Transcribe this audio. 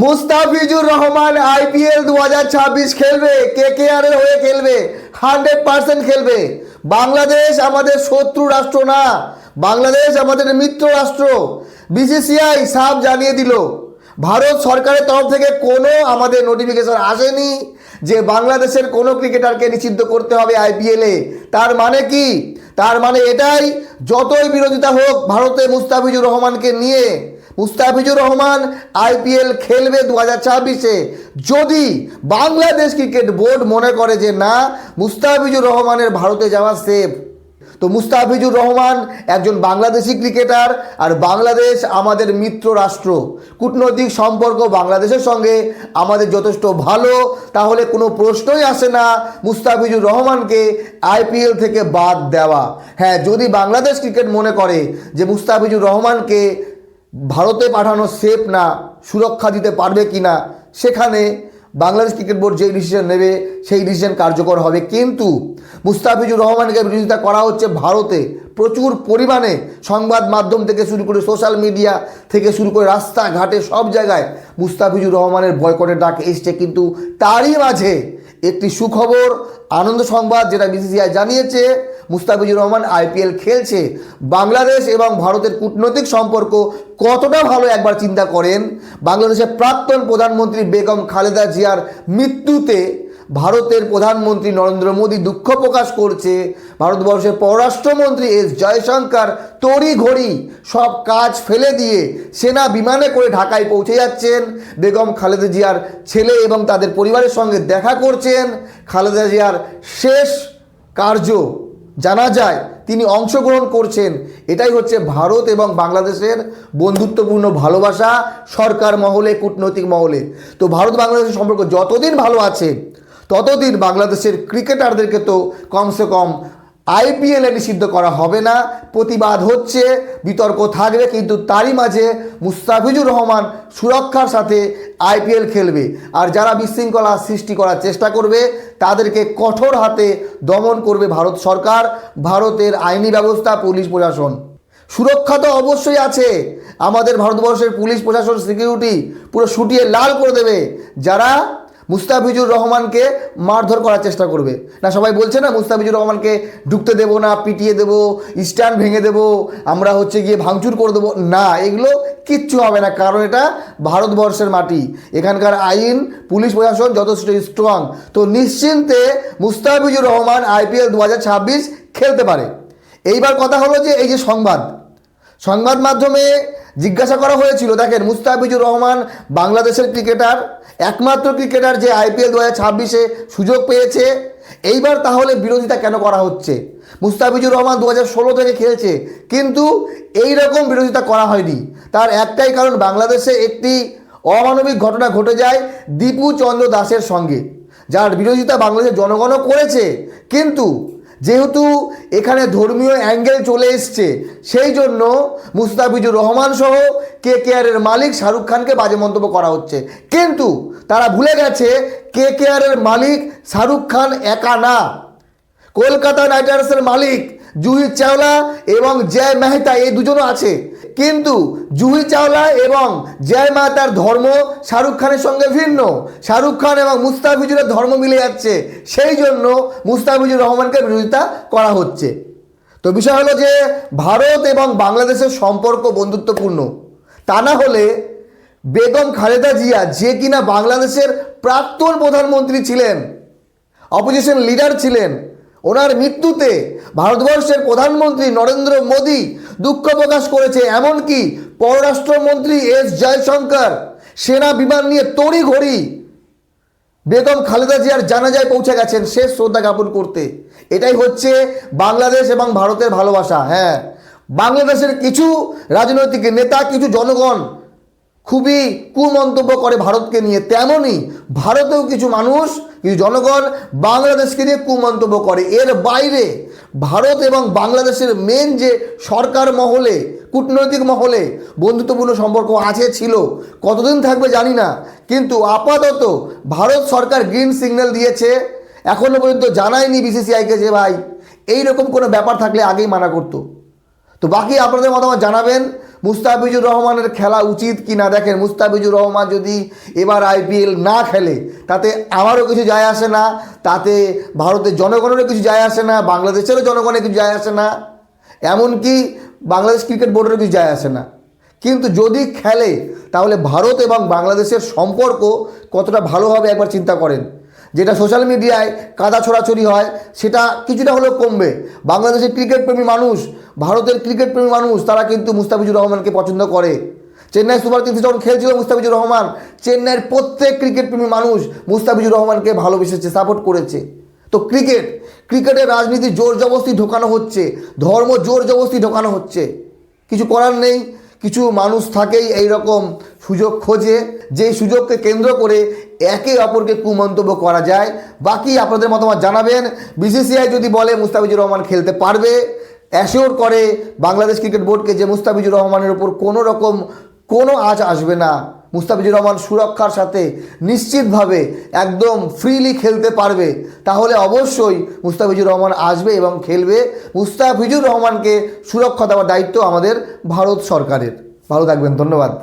Mustafizur Rahman IPL 2026 খেলবে, KKR এর হয়ে খেলবে, 100% খেলবে। বাংলাদেশ আমাদের শত্রু রাষ্ট্র না, বাংলাদেশ আমাদের মিত্র রাষ্ট্র। বিসিসিআই সাফ জানিয়ে দিল, ভারত সরকারের তরফ থেকে কোনো আমাদের নোটিফিকেশন আসেনি যে বাংলাদেশের কোনো ক্রিকেটারকে নিষিদ্ধ করতে হবে আইপিএলে। তার মানে কি? তার মানে এটাই, যতই বিরোধিতা হোক ভারতে মুস্তাফিজুর রহমানকে নিয়ে, মুস্তাফিজুর রহমান আইপিএল খেলবে 2026-এ। যদি বাংলাদেশ ক্রিকেট বোর্ড মনে করে যে না, মুস্তাফিজুর রহমানের ভারতে যাওয়া সেফ, তো মুস্তাফিজুর রহমান একজন বাংলাদেশি ক্রিকেটার, আর বাংলাদেশ আমাদের মিত্র রাষ্ট্র। কূটনৈতিক সম্পর্ক বাংলাদেশের সঙ্গে আমাদের যথেষ্ট ভালো, তাহলে কোনো প্রশ্নই আসে না মুস্তাফিজুর রহমানকে আইপিএল থেকে বাদ দেওয়া। হ্যাঁ, যদি বাংলাদেশ ক্রিকেট মনে করে যে মুস্তাফিজুর রহমানকে ভারতে পাঠানো সেফ না, সুরক্ষা দিতে পারবে কি না, সেখানে বাংলাদেশ ক্রিকেট বোর্ড যেই ডিসিশন নেবে সেই ডিসিশন কার্যকর হবে। কিন্তু মুস্তাফিজুর রহমানকে বিরোধিতা করা হচ্ছে ভারতে প্রচুর পরিমাণে, সংবাদ মাধ্যম থেকে শুরু করে সোশ্যাল মিডিয়া থেকে শুরু করে রাস্তাঘাটে সব জায়গায় মুস্তাফিজুর রহমানের বয়কটের ডাক এসছে। কিন্তু তারই মাঝে একটি সুখবর, আনন্দ সংবাদ, যেটা বিসিসিআই জানিয়েছে, মুস্তাফিজুর রহমান আইপিএল খেলছে। বাংলাদেশ এবং ভারতের কূটনৈতিক সম্পর্ক কতটা ভালো একবার চিন্তা করেন। বাংলাদেশের প্রাক্তন প্রধানমন্ত্রী বেগম খালেদা জিয়ার মৃত্যুতে ভারতের প্রধানমন্ত্রী নরেন্দ্র মোদী দুঃখ প্রকাশ করছে। ভারতবর্ষের পররাষ্ট্রমন্ত্রী এস জয়শঙ্কর তড়িঘড়ি সব কাজ ফেলে দিয়ে সেনা বিমানে করে ঢাকায় পৌঁছে যাচ্ছেন। বেগম খালেদা জিয়ার ছেলে এবং তাদের পরিবারের সঙ্গে দেখা করছেন। খালেদা জিয়ার শেষ কার্য জানাজায় তিনি অংশগ্রহণ করছেন। এটাই হচ্ছে ভারত এবং বাংলাদেশের বন্ধুত্বপূর্ণ ভালোবাসা সরকার মহলে, কূটনৈতিক মহলে। তো ভারত বাংলাদেশের সম্পর্ক যতদিন ভালো আছে ততদিন বাংলাদেশের ক্রিকেটারদেরকে তো কমসে কম আইপিএলে নিষিদ্ধ করা হবে না। প্রতিবাদ হচ্ছে, বিতর্ক থাকবে, কিন্তু তারই মাঝে মুস্তাফিজুর রহমান সুরক্ষার সাথে আইপিএল খেলবে। আর যারা বিশৃঙ্খলা সৃষ্টি করার চেষ্টা করবে তাদেরকে কঠোর হাতে দমন করবে ভারত সরকার, ভারতের আইনি ব্যবস্থা, পুলিশ প্রশাসন। সুরক্ষা তো অবশ্যই আছে, আমাদের ভারতবর্ষের পুলিশ প্রশাসন, সিকিউরিটি পুরো শুটিয়ে লাল করে দেবে যারা মুস্তাফিজুর রহমানকে মারধর করার চেষ্টা করবে। না, সবাই বলছে না মুস্তাফিজুর রহমানকে ঢুকতে দেবো না, পিটিয়ে দেবো, স্ট্যান্ড ভেঙে দেবো, আমরা গিয়ে ভাঙচুর করে দেবো। না, এগুলো কিচ্ছু হবে না, কারণ এটা ভারতবর্ষের মাটি, এখানকার আইন, পুলিশ প্রশাসন যথেষ্ট স্ট্রং। তো নিশ্চিন্তে মুস্তাফিজুর রহমান আইপিএল 2026 খেলতে পারে। এইবার কথা হলো যে এই যে সংবাদ মাধ্যমে জিজ্ঞাসা করা হয়েছিল, দেখেন মুস্তাফিজুর রহমান বাংলাদেশের ক্রিকেটার, একমাত্র ক্রিকেটার যে আইপিএল 2026-এ সুযোগ পেয়েছে। এইবার তাহলে বিরোধিতা কেন করা হচ্ছে? মুস্তাফিজুর রহমান 2016 থেকে খেলছে, কিন্তু এই রকম বিরোধিতা করা হয়নি। তার একটাই কারণ, বাংলাদেশে একটি অমানবিক ঘটনা ঘটে যায় দীপু চন্দ্র দাসের সঙ্গে, যার বিরোধিতা বাংলাদেশের জনগণও করেছে। কিন্তু যেহেতু এখানে ধর্মীয় অ্যাঙ্গেল চলে এসছে, সেই জন্য মুস্তাফিজুর রহমান সহ কেকেআরের মালিক শাহরুখ খানকে বাজে মন্তব্য করা হচ্ছে। কিন্তু তারা ভুলে গেছে কেকেআরের মালিক শাহরুখ খান একা না, কলকাতা নাইট রাইডার্সের মালিক জুহি চাওলা এবং জয় মেহতা, এই দুজনও আছে। কিন্তু জুহি চাওলা এবং জয় মেহতার ধর্ম শাহরুখ খানের সঙ্গে ভিন্ন, শাহরুখ খান এবং মুস্তাফিজুরের ধর্ম মিলে যাচ্ছে, সেই জন্য মুস্তাফিজুর রহমানকে বিরোধিতা করা হচ্ছে। তো বিষয় হলো যে ভারত এবং বাংলাদেশের সম্পর্ক বন্ধুত্বপূর্ণ, তা না হলে বেগম খালেদা জিয়া, যে কিনা বাংলাদেশের প্রাক্তন প্রধানমন্ত্রী ছিলেন, অপোজিশন লিডার ছিলেন, ওনার মৃত্যুতে ভারতবর্ষের প্রধানমন্ত্রী নরেন্দ্র মোদী দুঃখ প্রকাশ করেছে। এমনকি পররাষ্ট্রমন্ত্রী এস জয়শঙ্কর সেনা বিমান নিয়ে তড়িঘড়ি বেগম খালেদা জিয়ার জানাজায় পৌঁছে গেছেন শেষ শ্রদ্ধা জ্ঞাপন করতে। এটাই হচ্ছে বাংলাদেশ এবং ভারতের ভালোবাসা। হ্যাঁ, বাংলাদেশের কিছু রাজনৈতিক নেতা, কিছু জনগণ খুবই কুমন্তব্য করে ভারতকে নিয়ে, তেমনই ভারতেও কিছু মানুষ, কিছু জনগণ বাংলাদেশকে নিয়ে কুমন্তব্য করে। এর বাইরে ভারত এবং বাংলাদেশের মেন যে সরকার মহলে, কূটনৈতিক মহলে বন্ধুত্বপূর্ণ সম্পর্ক আছে, ছিল, কতদিন থাকবে জানি না, কিন্তু আপাতত ভারত সরকার গ্রিন সিগন্যাল দিয়েছে। এখনও পর্যন্ত জানায়নি বিসিসিআইকে যে ভাই এইরকম কোনো ব্যাপার থাকলে আগেই মানা করতো। তো বাকি আপনাদের মতামত জানাবেন। মুস্তাফিজুর রহমানের খেলা উচিত কি না? দেখেন, মুস্তাফিজুর রহমান যদি এবার আইপিএল না খেলে তাতে আমারও কিছু যায় আসে না, তাতে ভারতের জনগণেরও কিছু যায় আসে না, বাংলাদেশেরও জনগণের কিছু যায় আসে না, এমনকি বাংলাদেশ ক্রিকেট বোর্ডেরও কিছু যায় আসে না। কিন্তু যদি খেলে তাহলে ভারত এবং বাংলাদেশের সম্পর্ক কতটা ভালো হবে একবার চিন্তা করেন। যেটা সোশ্যাল মিডিয়ায় কাদা ছড়াছড়ি হয় সেটা কিছুটা হলেও কমবে। বাংলাদেশের ক্রিকেট প্রেমী মানুষ, ভারতের ক্রিকেট প্রেমী মানুষ, তারা কিন্তু মুস্তাফিজুর রহমানকে পছন্দ করে। চেন্নাই সুপার কিংস যখন খেলছিল মুস্তাফিজুর রহমান, চেন্নাইয়ের প্রত্যেক ক্রিকেট প্রেমী মানুষ মুস্তাফিজুর রহমানকে ভালোবেসেছে, সাপোর্ট করেছে। তো ক্রিকেটের রাজনীতি জোর জবরদস্তি ঢোকানো হচ্ছে, ধর্ম জোর জবরদস্তি ঢোকানো হচ্ছে। কিছু করার নেই, কিছু মানুষ থাকেই এই রকম সুযোগ খোঁজে, যেই সুযোগকে কেন্দ্র করে একে অপরকে কুমন্তব্য করা যায়। বাকি আপনাদের মতামত জানাবেন। বিসিসিআই যদি বলে মুস্তাফিজুর রহমান খেলতে পারবে, অ্যাসিওর করে বাংলাদেশ ক্রিকেট বোর্ডকে যে মুস্তাফিজুর রহমানের ওপর কোনো রকম কোনো আঁচ আসবে না, মুস্তাফিজুর রহমান সুরক্ষার সাথে নিশ্চিতভাবে একদম ফ্রিলি খেলতে পারবে, তাহলে অবশ্যই মুস্তাফিজুর রহমান আসবে এবং খেলবে। মুস্তাফিজুর রহমানকে সুরক্ষা দেওয়ার দায়িত্ব আমাদের ভারত সরকারের। ভালো থাকবেন, ধন্যবাদ।